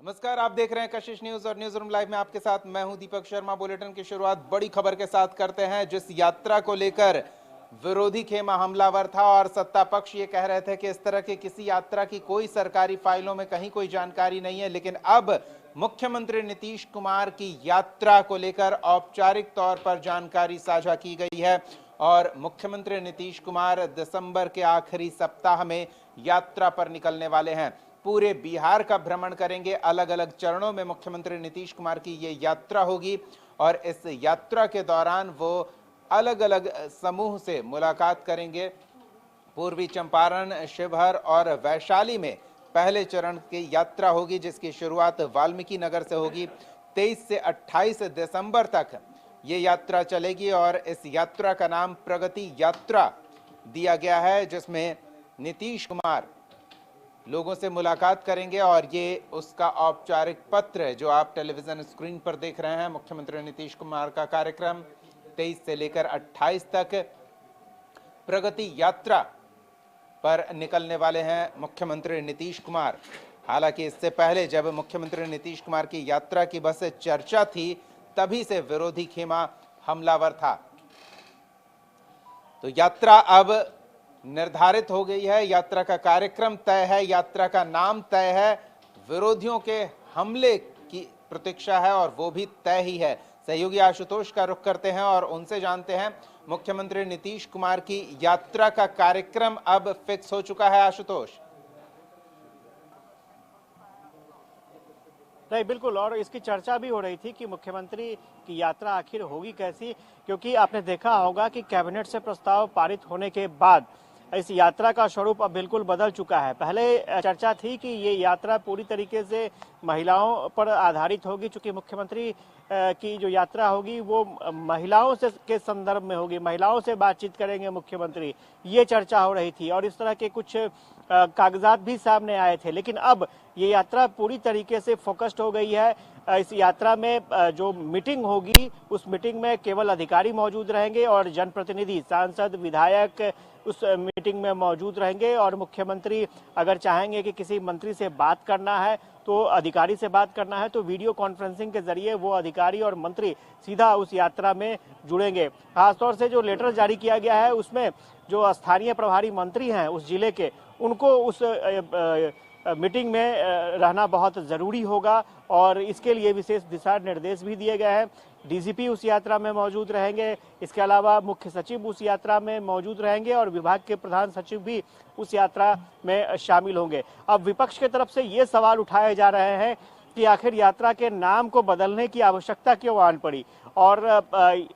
नमस्कार, आप देख रहे हैं कशिश न्यूज और न्यूज रूम लाइव में आपके साथ मैं हूं दीपक शर्मा। बुलेटिन की शुरुआत बड़ी खबर के साथ करते हैं। जिस यात्रा को लेकर विरोधी खेमा हमलावर था और सत्ता पक्ष ये कह रहे थे कि इस तरह की किसी यात्रा की कोई सरकारी फाइलों में कहीं कोई जानकारी नहीं है, लेकिन अब मुख्यमंत्री नीतीश कुमार की यात्रा को लेकर औपचारिक तौर पर जानकारी साझा की गई है और मुख्यमंत्री नीतीश कुमार दिसंबर के आखिरी सप्ताह में यात्रा पर निकलने वाले हैं। पूरे बिहार का भ्रमण करेंगे। अलग अलग चरणों में मुख्यमंत्री नीतीश कुमार की ये यात्रा होगी और इस यात्रा के दौरान वो अलग अलग समूह से मुलाकात करेंगे। पूर्वी चंपारण, शिवहर और वैशाली में पहले चरण की यात्रा होगी, जिसकी शुरुआत वाल्मीकि नगर से होगी। 23 से 28 दिसंबर तक ये यात्रा चलेगी और इस यात्रा का नाम प्रगति यात्रा दिया गया है, जिसमें नीतीश कुमार लोगों से मुलाकात करेंगे और ये उसका औपचारिक पत्र है जो आप टेलीविजन स्क्रीन पर देख रहे हैं। मुख्यमंत्री नीतीश कुमार का कार्यक्रम 23 से लेकर 28 तक प्रगति यात्रा पर निकलने वाले हैं मुख्यमंत्री नीतीश कुमार। हालांकि इससे पहले जब मुख्यमंत्री नीतीश कुमार की यात्रा की बस चर्चा थी, तभी से विरोधी खेमा हमलावर था। तो यात्रा अब निर्धारित हो गई है, यात्रा का कार्यक्रम तय है, यात्रा का नाम तय है, विरोधियों के हमले की प्रतीक्षा है और वो भी तय ही है। सहयोगी आशुतोष का रुख करते हैं और उनसे जानते हैं मुख्यमंत्री नीतीश कुमार की यात्रा का कार्यक्रम अब फिक्स हो चुका है। आशुतोष। नहीं, बिल्कुल। और इसकी चर्चा भी हो रही थी कि मुख्यमंत्री की यात्रा आखिर होगी कैसी, क्योंकि आपने देखा होगा कि कैबिनेट से प्रस्ताव पारित होने के बाद इस यात्रा का स्वरूप अब बिल्कुल बदल चुका है। पहले चर्चा थी कि ये यात्रा पूरी तरीके से महिलाओं पर आधारित होगी, चूंकि मुख्यमंत्री की जो यात्रा होगी वो महिलाओं से के संदर्भ में होगी, महिलाओं से बातचीत करेंगे मुख्यमंत्री, ये चर्चा हो रही थी और इस तरह के कुछ कागजात भी सामने आए थे। लेकिन अब ये यात्रा पूरी तरीके से फोकस्ड हो गई है। इस यात्रा में जो मीटिंग होगी उस मीटिंग में केवल अधिकारी मौजूद रहेंगे और जनप्रतिनिधि, सांसद, विधायक उस मीटिंग में मौजूद रहेंगे और मुख्यमंत्री अगर चाहेंगे कि किसी मंत्री से बात करना है, तो अधिकारी से बात करना है, तो वीडियो कॉन्फ्रेंसिंग के जरिए वो अधिकारी और मंत्री सीधा उस यात्रा में जुड़ेंगे। खासतौर से जो लेटर जारी किया गया है उसमें जो स्थानीय प्रभारी मंत्री हैं उस जिले के, उनको उस मीटिंग में रहना बहुत ज़रूरी होगा और इसके लिए विशेष दिशा निर्देश भी दिए गए हैं। डीजीपी उस यात्रा में मौजूद रहेंगे, इसके अलावा मुख्य सचिव उस यात्रा में मौजूद रहेंगे और विभाग के प्रधान सचिव भी उस यात्रा में शामिल होंगे। अब विपक्ष की तरफ से ये सवाल उठाए जा रहे हैं कि आखिर यात्रा के नाम को बदलने की आवश्यकता क्यों आन पड़ी और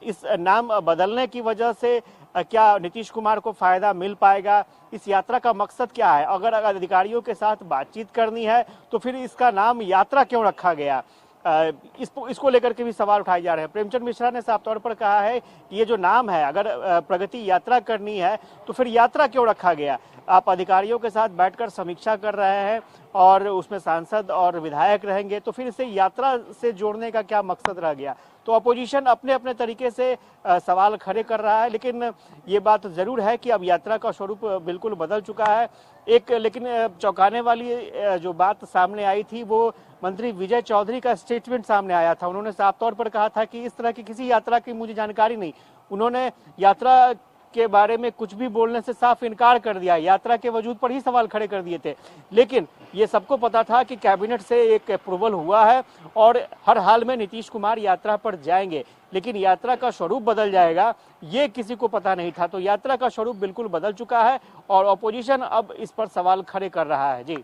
इस नाम बदलने की वजह से क्या नीतीश कुमार को फायदा मिल पाएगा, इस यात्रा का मकसद क्या है। अगर अधिकारियों के साथ बातचीत करनी है तो फिर इसका नाम यात्रा क्यों रखा गया, इसको लेकर के भी सवाल उठाए जा रहे हैं। प्रेमचंद मिश्रा ने साफ तौर पर कहा है कि ये जो नाम है, अगर प्रगति यात्रा करनी है तो फिर यात्रा क्यों रखा गया। आप अधिकारियों के साथ बैठकर समीक्षा कर रहे हैं और उसमें सांसद और विधायक रहेंगे, तो फिर इसे यात्रा से जोड़ने का क्या मकसद रह गया। तो अपोजिशन अपने अपने तरीके से सवाल खड़े कर रहा है, लेकिन ये बात जरूर है कि अब यात्रा का स्वरूप बिल्कुल बदल चुका है। एक लेकिन चौंकाने वाली जो बात सामने आई थी वो मंत्री विजय चौधरी का स्टेटमेंट सामने आया था। उन्होंने साफ तौर पर कहा था कि इस तरह की किसी यात्रा की मुझे जानकारी नहीं। उन्होंने यात्रा के बारे में कुछ भी बोलने से साफ इनकार कर दिया, यात्रा के वजूद पर ही सवाल खड़े कर दिए थे। लेकिन ये सबको पता था कि कैबिनेट से एक अप्रूवल हुआ है और हर हाल में नीतीश कुमार यात्रा पर जाएंगे, लेकिन यात्रा का स्वरूप बदल जाएगा ये किसी को पता नहीं था। तो यात्रा का स्वरूप बिल्कुल बदल चुका है और ऑपोजिशन अब इस पर सवाल खड़े कर रहा है। जी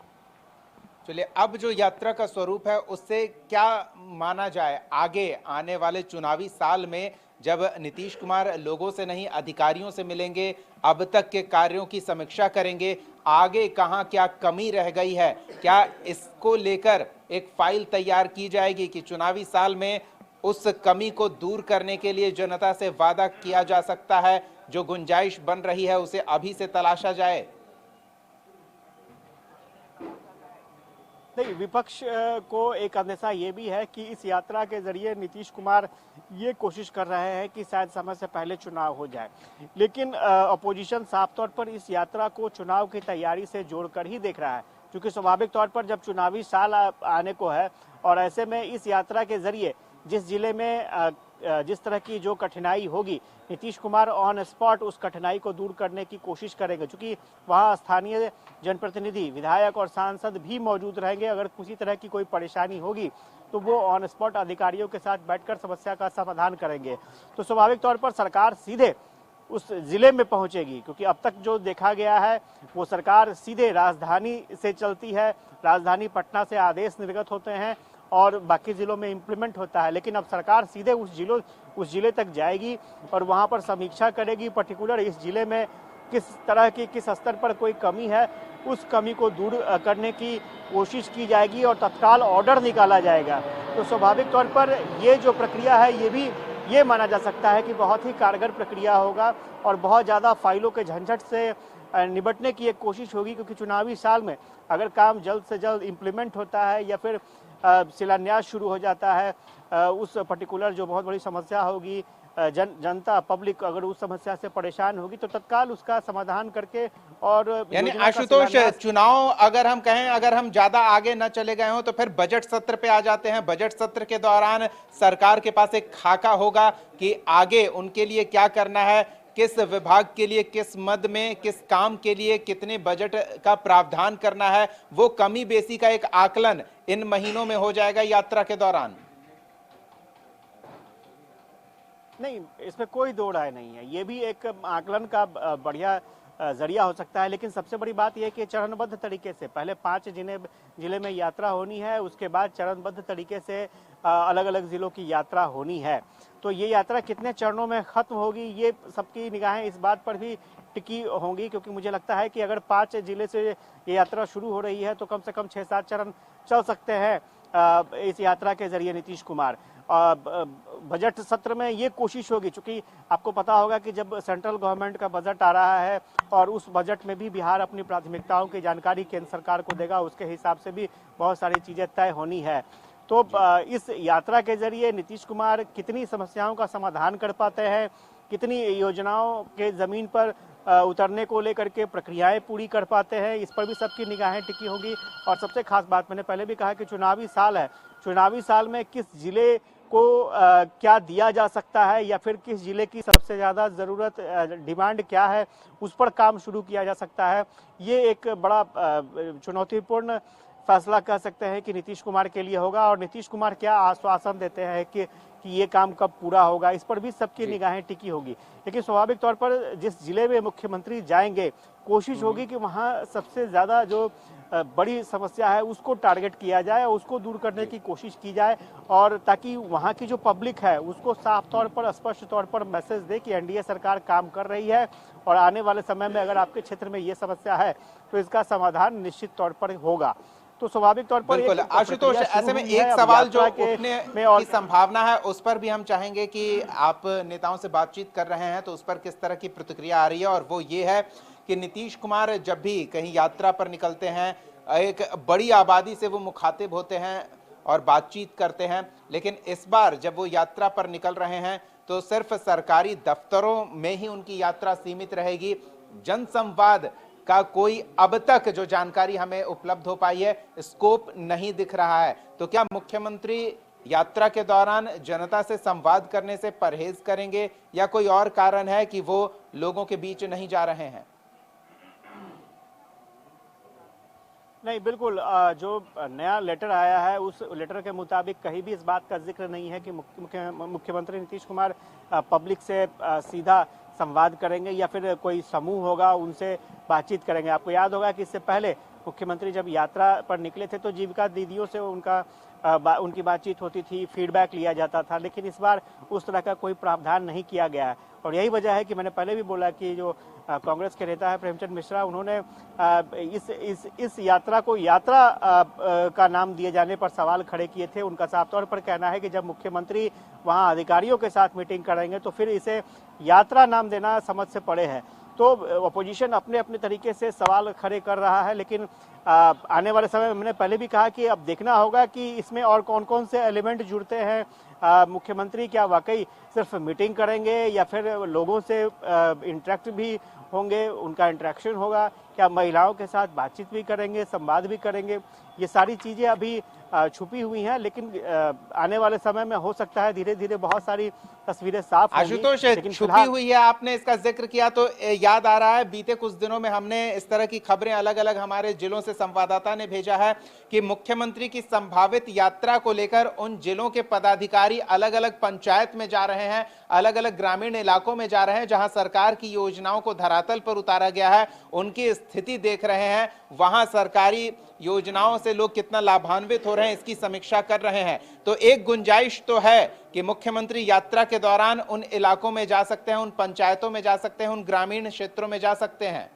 चलिए, अब जो यात्रा का स्वरूप है उससे क्या माना जाए आगे आने वाले चुनावी साल में, जब नीतीश कुमार लोगों से नहीं अधिकारियों से मिलेंगे, अब तक के कार्यों की समीक्षा करेंगे, आगे कहां क्या कमी रह गई है, क्या इसको लेकर एक फाइल तैयार की जाएगी कि चुनावी साल में उस कमी को दूर करने के लिए जनता से वादा किया जा सकता है, जो गुंजाइश बन रही है उसे अभी से तलाशा जाए। नहीं, विपक्ष को एक अंदेशा ये भी है कि इस यात्रा के जरिए नीतीश कुमार ये कोशिश कर रहे हैं कि शायद समय से पहले चुनाव हो जाए, लेकिन अपोजिशन साफ तौर पर इस यात्रा को चुनाव की तैयारी से जोड़कर ही देख रहा है। क्योंकि स्वाभाविक तौर पर जब चुनावी साल आने को है और ऐसे में इस यात्रा के जरिए जिस जिले में जिस तरह की जो कठिनाई होगी, नीतीश कुमार ऑन स्पॉट उस कठिनाई को दूर करने की कोशिश करेंगे, क्योंकि वहाँ स्थानीय जनप्रतिनिधि, विधायक और सांसद भी मौजूद रहेंगे। अगर किसी तरह की कोई परेशानी होगी तो वो ऑन स्पॉट अधिकारियों के साथ बैठकर समस्या का समाधान करेंगे। तो स्वाभाविक तौर पर सरकार सीधे उस जिले में पहुंचेगी, क्योंकि अब तक जो देखा गया है वो सरकार सीधे राजधानी से चलती है, राजधानी पटना से आदेश निर्गत होते हैं और बाकी जिलों में इम्प्लीमेंट होता है। लेकिन अब सरकार सीधे उस जिले तक जाएगी और वहां पर समीक्षा करेगी, पर्टिकुलर इस जिले में किस तरह की, किस स्तर पर कोई कमी है, उस कमी को दूर करने की कोशिश की जाएगी और तत्काल ऑर्डर निकाला जाएगा। तो स्वाभाविक तौर पर ये जो प्रक्रिया है ये माना जा सकता है कि बहुत ही कारगर प्रक्रिया होगा और बहुत ज़्यादा फाइलों के झंझट से निपटने की एक कोशिश होगी, क्योंकि चुनावी साल में अगर काम जल्द से जल्द इम्प्लीमेंट होता है या फिर शिलान्यास शुरू हो जाता है, उस पर्टिकुलर जो बहुत बड़ी समस्या होगी, जनता पब्लिक अगर उस समस्या से परेशान होगी तो तत्काल उसका समाधान करके और यानी आशुतोष, चुनाव अगर हम कहें, अगर हम ज्यादा आगे न चले गए हो तो फिर बजट सत्र पे आ जाते हैं। बजट सत्र के दौरान सरकार के पास एक खाका होगा कि आगे उनके लिए क्या करना है, किस विभाग के लिए, किस मद में, किस काम के लिए कितने बजट का प्रावधान करना है, वो कमी बेसी का एक आकलन इन महीनों में हो जाएगा यात्रा के दौरान। नहीं, इसमें कोई दो राय नहीं है, ये भी एक आकलन का बढ़िया जरिया हो सकता है। लेकिन सबसे बड़ी बात यह कि चरणबद्ध तरीके से पहले 5 जिले में यात्रा होनी है, उसके बाद चरणबद्ध तरीके से अलग अलग जिलों की यात्रा होनी है। तो ये यात्रा कितने चरणों में खत्म होगी, ये सबकी निगाहें इस बात पर भी टिकी होंगी, क्योंकि मुझे लगता है कि अगर 5 जिले से ये यात्रा शुरू हो रही है तो कम से कम 6-7 चरण चल सकते हैं इस यात्रा के जरिए नीतीश कुमार। बजट सत्र में ये कोशिश होगी, चूंकि आपको पता होगा कि जब सेंट्रल गवर्नमेंट का बजट आ रहा है और उस बजट में भी बिहार अपनी प्राथमिकताओं की जानकारी केंद्र सरकार को देगा, उसके हिसाब से भी बहुत सारी चीजें तय होनी है। तो इस यात्रा के जरिए नीतीश कुमार कितनी समस्याओं का समाधान कर पाते हैं, कितनी योजनाओं के जमीन पर उतरने को लेकर के प्रक्रियाएं पूरी कर पाते हैं, इस पर भी सबकी निगाहें टिकी होगी। और सबसे खास बात, मैंने पहले भी कहा कि चुनावी साल है, चुनावी साल में किस जिले को क्या दिया जा सकता है या फिर किस जिले की सबसे ज्यादा जरूरत, डिमांड क्या है, उस पर काम शुरू किया जा सकता है। ये एक बड़ा चुनौतीपूर्ण फैसला कह सकते हैं कि नीतीश कुमार के लिए होगा। और नीतीश कुमार क्या आश्वासन देते हैं कि ये काम कब पूरा होगा, इस पर भी सबकी निगाहें टिकी होगी। लेकिन स्वाभाविक तौर पर जिस जिले में मुख्यमंत्री जाएंगे, कोशिश होगी कि वहां सबसे ज्यादा जो बड़ी समस्या है उसको टारगेट किया जाए और उसको दूर करने की कोशिश की जाए, और ताकि वहां की जो पब्लिक है उसको साफ तौर पर, स्पष्ट तौर पर मैसेज दे कि एनडीए सरकार काम कर रही है और आने वाले समय में अगर आपके क्षेत्र में ये समस्या है तो इसका समाधान निश्चित तौर पर होगा। तो स्वाभाविक तौर पर बिल्कुल आशुतोष, ऐसे में एक सवाल जो उठने की संभावना है उस पर भी हम चाहेंगे कि आप नेताओं से बातचीत कर रहे हैं तो उस पर किस तरह की प्रतिक्रिया आ रही है, और वो ये है कि नीतीश कुमार जब भी कहीं यात्रा पर निकलते हैं, एक बड़ी आबादी से वो मुखातिब होते हैं और बातचीत करते हैं, लेकिन इस बार जब वो यात्रा पर निकल रहे हैं तो सिर्फ सरकारी दफ्तरों में ही उनकी यात्रा सीमित रहेगी। जनसंवाद का कोई अब तक जो जानकारी हमें उपलब्ध हो पाई है स्कोप नहीं दिख रहा है। तो क्या मुख्यमंत्री यात्रा के दौरान जनता से संवाद करने से परहेज करेंगे या कोई और कारण है कि वो लोगों के बीच नहीं जा रहे हैं? नहीं, बिल्कुल, जो नया लेटर आया है उस लेटर के मुताबिक कहीं भी इस बात का जिक्र नहीं है कि मुख्यमंत्री नीतीश कुमार पब्लिक से सीधा संवाद करेंगे या फिर कोई समूह होगा उनसे बातचीत करेंगे। आपको याद होगा कि इससे पहले मुख्यमंत्री जब यात्रा पर निकले थे तो जीविका दीदियों से उनकी बातचीत होती थी, फीडबैक लिया जाता था, लेकिन इस बार उस तरह का कोई प्रावधान नहीं किया गया है। और यही वजह है कि मैंने पहले भी बोला कि जो कांग्रेस के नेता है प्रेमचंद मिश्रा, उन्होंने इस यात्रा को यात्रा का नाम दिए जाने पर सवाल खड़े किए थे। उनका साफ तौर पर कहना है कि जब मुख्यमंत्री वहां अधिकारियों के साथ मीटिंग करेंगे तो फिर इसे यात्रा नाम देना समझ से परे है। तो अपोजिशन अपने अपने तरीके से सवाल खड़े कर रहा है, लेकिन आने वाले समय में मैंने पहले भी कहा कि अब देखना होगा कि इसमें और कौन कौन से एलिमेंट जुड़ते हैं। मुख्यमंत्री क्या वाकई सिर्फ मीटिंग करेंगे या फिर लोगों से इंटरेक्ट भी होंगे, उनका इंटरेक्शन होगा, क्या महिलाओं के साथ बातचीत भी करेंगे, संवाद भी करेंगे, ये सारी चीज़ें अभी छुपी हुई हैं। लेकिन आने वाले समय में हो सकता है धीरे धीरे बहुत सारी तस्वीरें साफ होंगी। आशुतोष, लेकिन छुपी हुई है, आपने इसका जिक्र किया तो याद आ रहा है बीते कुछ दिनों में हमने इस तरह की खबरें अलग अलग हमारे जिलों से संवाददाता ने भेजा है कि मुख्यमंत्री की संभावित यात्रा को लेकर उन जिलों के पदाधिकारी अलग अलग पंचायत में जा रहे हैं, अलग अलग ग्रामीण इलाकों में जा रहे हैं, जहां सरकार की योजनाओं को धरातल पर उतारा गया है, उनकी स्थिति देख रहे हैं, वहां सरकारी योजनाओं से लोग कितना लाभान्वित हो रहे हैं इसकी समीक्षा कर रहे हैं। तो एक गुंजाइश तो है कि मुख्यमंत्री यात्रा के दौरान उन इलाकों में जा सकते हैं, उन पंचायतों में जा सकते हैं, उन ग्रामीण क्षेत्रों में जा सकते हैं।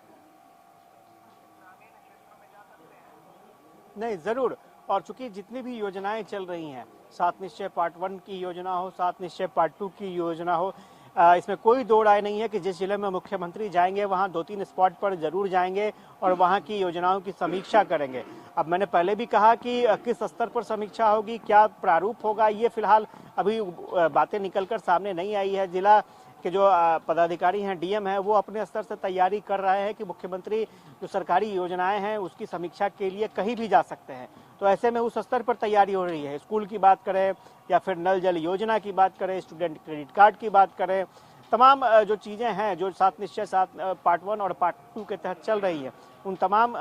नहीं, जरूर। और चूंकि जितनी भी योजनाएं चल रही हैं, 7 निश्चय पार्ट 1 की योजना हो, 7 निश्चय पार्ट 2 की योजना हो, इसमें कोई दो राय नहीं है कि जिस जिले में मुख्यमंत्री जाएंगे वहां 2-3 स्पॉट पर जरूर जाएंगे और वहां की योजनाओं की समीक्षा करेंगे। अब मैंने पहले भी कहा कि किस स्तर पर समीक्षा होगी, क्या प्रारूप होगा, ये फिलहाल अभी बातें निकलकर सामने नहीं आई है। जिला के जो पदाधिकारी हैं, डीएम हैं, वो अपने स्तर से तैयारी कर रहे हैं कि मुख्यमंत्री जो सरकारी योजनाएं हैं उसकी समीक्षा के लिए कहीं भी जा सकते हैं। तो ऐसे में उस स्तर पर तैयारी हो रही है। स्कूल की बात करें या फिर नल जल योजना की बात करें, स्टूडेंट क्रेडिट कार्ड की बात करें, तमाम जो चीज़ें हैं जो 7 निश्चय 7 पार्ट 1 और पार्ट 2 के तहत चल रही है, उन तमाम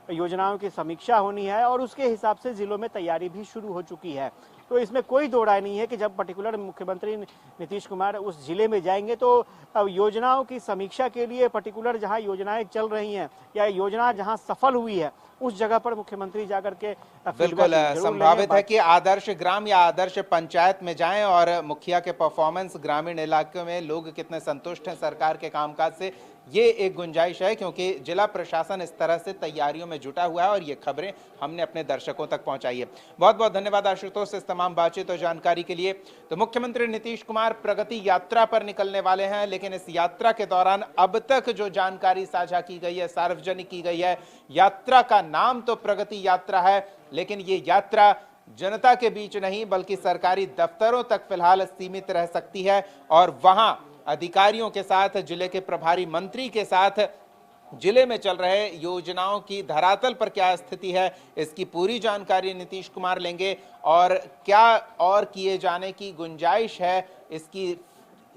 योजनाओं की समीक्षा होनी है और उसके हिसाब से जिलों में तैयारी भी शुरू हो चुकी है। तो इसमें कोई दो राय नहीं है कि जब पर्टिकुलर मुख्यमंत्री नीतीश कुमार उस जिले में जाएंगे तो योजनाओं की समीक्षा के लिए पर्टिकुलर जहां योजनाएं चल रही हैं या योजना जहां सफल हुई है उस जगह पर मुख्यमंत्री जाकर के बिल्कुल संभावित है कि आदर्श ग्राम या आदर्श पंचायत में जाएं और मुखिया के परफॉर्मेंस, ग्रामीण इलाकों में लोग कितने संतुष्ट हैं सरकार के कामकाज से, ये एक गुंजाइश है क्योंकि जिला प्रशासन इस तरह से तैयारियों में जुटा हुआ है और ये खबरें हमने अपने दर्शकों तक पहुंचाई है। बहुत बहुत धन्यवाद आशुतोष इस तमाम बातचीत और जानकारी के लिए। तो मुख्यमंत्री नीतीश कुमार प्रगति यात्रा पर निकलने वाले हैं, लेकिन इस यात्रा के दौरान अब तक जो जानकारी साझा की गई है, सार्वजनिक की गई है, यात्रा का नाम तो प्रगति यात्रा है, लेकिन ये यात्रा जनता के बीच नहीं बल्कि सरकारी दफ्तरों तक फिलहाल सीमित रह सकती है और वहां अधिकारियों के साथ, जिले के प्रभारी मंत्री के साथ जिले में चल रहे योजनाओं की धरातल पर क्या स्थिति है इसकी पूरी जानकारी नीतीश कुमार लेंगे और क्या और किए जाने की गुंजाइश है इसकी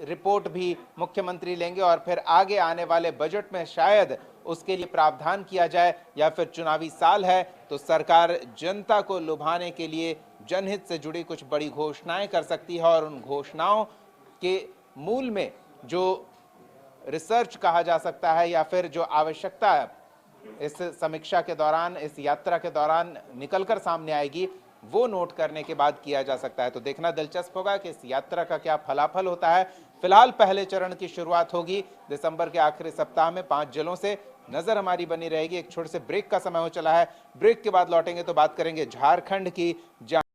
रिपोर्ट भी मुख्यमंत्री लेंगे और फिर आगे आने वाले बजट में शायद उसके लिए प्रावधान किया जाए या फिर चुनावी साल है तो सरकार जनता को लुभाने के लिए जनहित से जुड़ी कुछ बड़ी घोषणाएं कर सकती है और उन घोषणाओं के मूल में जो रिसर्च कहा जा सकता है या फिर जो आवश्यकता इस समीक्षा के दौरान, इस यात्रा के दौरान निकलकर सामने आएगी, वो नोट करने के बाद किया जा सकता है। तो देखना दिलचस्प होगा कि इस यात्रा का क्या फलाफल होता है। फिलहाल पहले चरण की शुरुआत होगी दिसंबर के आखिरी सप्ताह में 5 जिलों से। नजर हमारी बनी रहेगी। एक छोटे से ब्रेक का समय हो चला है, ब्रेक के बाद लौटेंगे तो बात करेंगे झारखंड की।